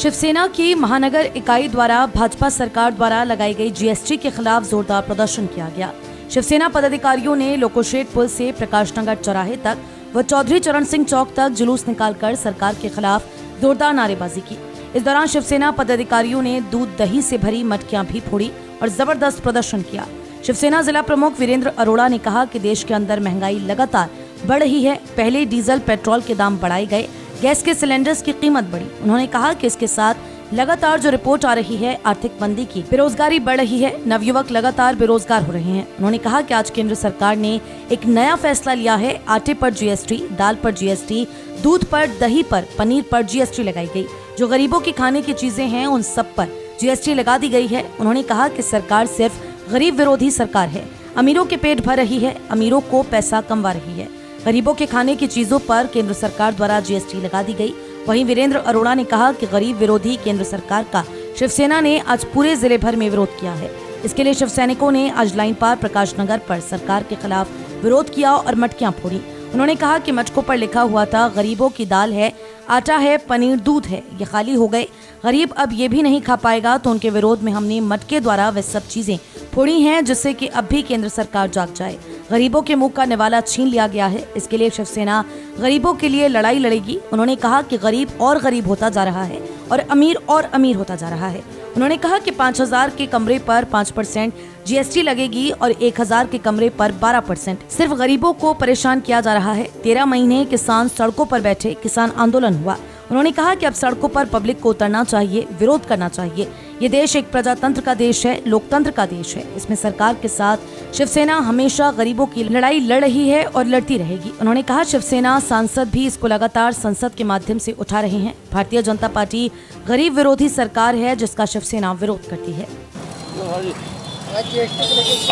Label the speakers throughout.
Speaker 1: शिवसेना की महानगर इकाई द्वारा भाजपा सरकार द्वारा लगाई गई जीएसटी के खिलाफ जोरदार प्रदर्शन किया गया। शिवसेना पदाधिकारियों ने लोकोशेड पुल से प्रकाशनगर चौराहे तक व चौधरी चरण सिंह चौक तक जुलूस निकालकर सरकार के खिलाफ जोरदार नारेबाजी की। इस दौरान शिवसेना पदाधिकारियों ने दूध दही से भरी मटकियां भी फोड़ी और जबरदस्त प्रदर्शन किया। शिवसेना जिला प्रमुख वीरेंद्र अरोड़ा ने कहा कि देश के अंदर महंगाई लगातार बढ़ रही है। पहले डीजल पेट्रोल के दाम बढ़ाए गए, गैस के सिलेंडर्स की कीमत बढ़ी। उन्होंने कहा कि इसके साथ लगातार जो रिपोर्ट आ रही है आर्थिक मंदी की, बेरोजगारी बढ़ रही है, नवयुवक लगातार बेरोजगार हो रहे हैं। उन्होंने कहा कि आज केंद्र सरकार ने एक नया फैसला लिया है। आटे पर जीएसटी, दाल पर जीएसटी, दूध पर, दही पर, पनीर पर जीएसटी लगाई गई। जो गरीबों की खाने की चीजें हैं उन सब पर जीएसटी लगा दी गई है। उन्होंने कहा कि सरकार सिर्फ गरीब विरोधी सरकार है, अमीरों के पेट भर रही है, अमीरों को पैसा कमवा रही है। गरीबों के खाने की चीजों पर केंद्र सरकार द्वारा जीएसटी लगा दी गई। वहीं वीरेंद्र अरोड़ा ने कहा कि गरीब विरोधी केंद्र सरकार का शिवसेना ने आज पूरे जिले भर में विरोध किया है। इसके लिए शिव सैनिकों ने आज लाइन पार प्रकाश नगर पर सरकार के खिलाफ विरोध किया और मटकियां फोड़ी। उन्होंने कहा कि मटकों पर लिखा हुआ था गरीबों की दाल है, आटा है, पनीर, दूध है, ये खाली हो गए। गरीब अब ये भी नहीं खा पाएगा। तो उनके विरोध में हमने मटके द्वारा वे सब चीजें फोड़ी हैं, जिससे कि अब भी केंद्र सरकार जाग जाए। गरीबों के मुंह का निवाला छीन लिया गया है। इसके लिए शिवसेना गरीबों के लिए लड़ाई लड़ेगी। उन्होंने कहा कि गरीब और गरीब होता जा रहा है और अमीर होता जा रहा है। उन्होंने कहा कि 5000 के कमरे पर 5% जीएसटी लगेगी और 1000 के कमरे पर 12%। सिर्फ गरीबों को परेशान किया जा रहा है। 13 महीने किसान सड़कों पर बैठे, किसान आंदोलन हुआ। उन्होंने कहा कि अब सड़कों पर पब्लिक को उतरना चाहिए, विरोध करना चाहिए। ये देश एक प्रजातंत्र का देश है, लोकतंत्र का देश है। इसमें सरकार के साथ शिवसेना हमेशा गरीबों की लड़ाई लड़ रही है और लड़ती रहेगी। उन्होंने कहा शिवसेना सांसद भी इसको लगातार संसद के माध्यम से उठा रहे हैं। भारतीय जनता पार्टी गरीब विरोधी सरकार है जिसका शिवसेना विरोध करती है।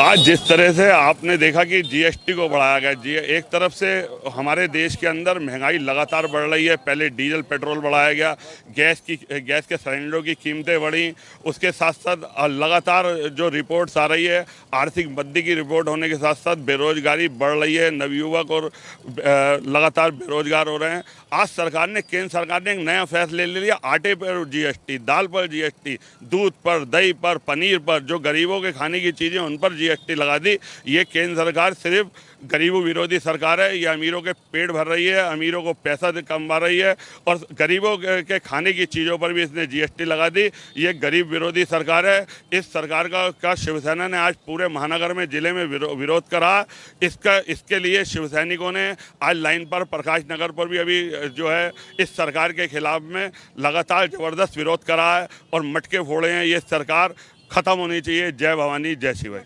Speaker 2: आज जिस तरह से आपने देखा कि जीएसटी को बढ़ाया गया, एक तरफ से हमारे देश के अंदर महंगाई लगातार बढ़ रही है। पहले डीजल पेट्रोल बढ़ाया गया, गैस के सिलेंडरों की कीमतें बढ़ी। उसके साथ साथ लगातार जो रिपोर्ट्स आ रही है, आर्थिक मंदी की रिपोर्ट होने के साथ साथ बेरोजगारी बढ़ रही है। नवयुवक और लगातार बेरोजगार हो रहे हैं। आज केंद्र सरकार ने एक नया फैसला ले लिया। आटे पर जीएसटी, दाल पर जीएसटी, दूध पर, दही पर, पनीर पर, जो गरीबों के खाने की चीज़ें उन पर जीएसटी लगा दी। ये केंद्र सरकार सिर्फ गरीबों विरोधी सरकार है। ये अमीरों के पेट भर रही है, अमीरों को पैसा कमवा रही है और गरीबों के खाने की चीज़ों पर भी इसने जीएसटी लगा दी। ये गरीब विरोधी सरकार है। इस सरकार का शिवसेना ने आज पूरे महानगर में, जिले में विरोध करा। इसके लिए शिव सैनिकों ने आज लाइन पर प्रकाश नगर पर भी अभी जो है इस सरकार के खिलाफ में लगातार ज़बरदस्त विरोध करा है और मटके फोड़े हैं। ये सरकार ख़त्म होनी चाहिए। जय भवानी, जय शिवाय।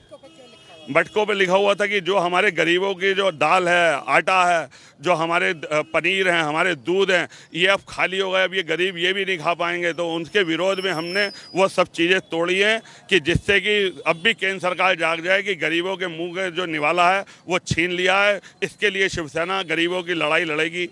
Speaker 2: मटकों पे लिखा हुआ था कि जो हमारे गरीबों की जो दाल है, आटा है, जो हमारे पनीर हैं, हमारे दूध हैं, ये अब खाली हो गए। अब ये गरीब ये भी नहीं खा पाएंगे। तो उनके विरोध में हमने वो सब चीज़ें तोड़ी हैं कि जिससे कि अब भी केंद्र सरकार जाग जाए कि गरीबों के मुंह के जो निवाला है वो छीन लिया है। इसके लिए शिवसेना गरीबों की लड़ाई लड़ेगी।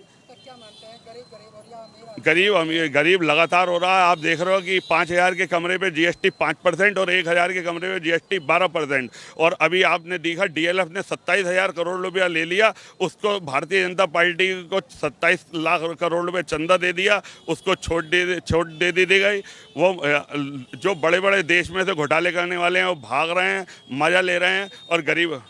Speaker 2: गरीब लगातार हो रहा है। आप देख रहे हो कि 5000 के कमरे पे जीएसटी 5% और 1000 के कमरे पे जीएसटी 12%। और अभी आपने देखा डीएलएफ ने 27,000 करोड़ रुपया ले लिया। उसको भारतीय जनता पार्टी को 27 लाख करोड़ रुपये चंदा दे दिया, उसको छूट दे दी गई। वो जो बड़े बड़े देश में से घोटाले करने वाले हैं वो भाग रहे हैं, मज़ा ले रहे हैं और गरीब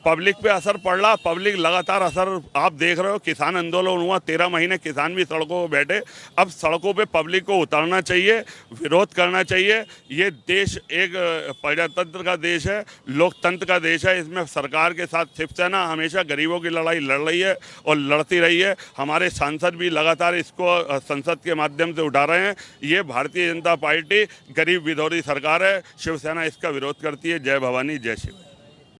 Speaker 2: पब्लिक पे असर पड़ रहा। पब्लिक लगातार असर आप देख रहे हो। किसान आंदोलन हुआ, 13 महीने किसान भी सड़कों पर बैठे। अब सड़कों पे पब्लिक को उतरना चाहिए, विरोध करना चाहिए। ये देश एक प्रजातंत्र का देश है, लोकतंत्र का देश है। इसमें सरकार के साथ शिवसेना हमेशा गरीबों की लड़ाई लड़ रही है और लड़ती रही है। हमारे सांसद भी लगातार इसको संसद के माध्यम से उठा रहे हैं। ये भारतीय जनता पार्टी गरीब विरोधी सरकार है। शिवसेना इसका विरोध करती है। जय भवानी, जय शिव।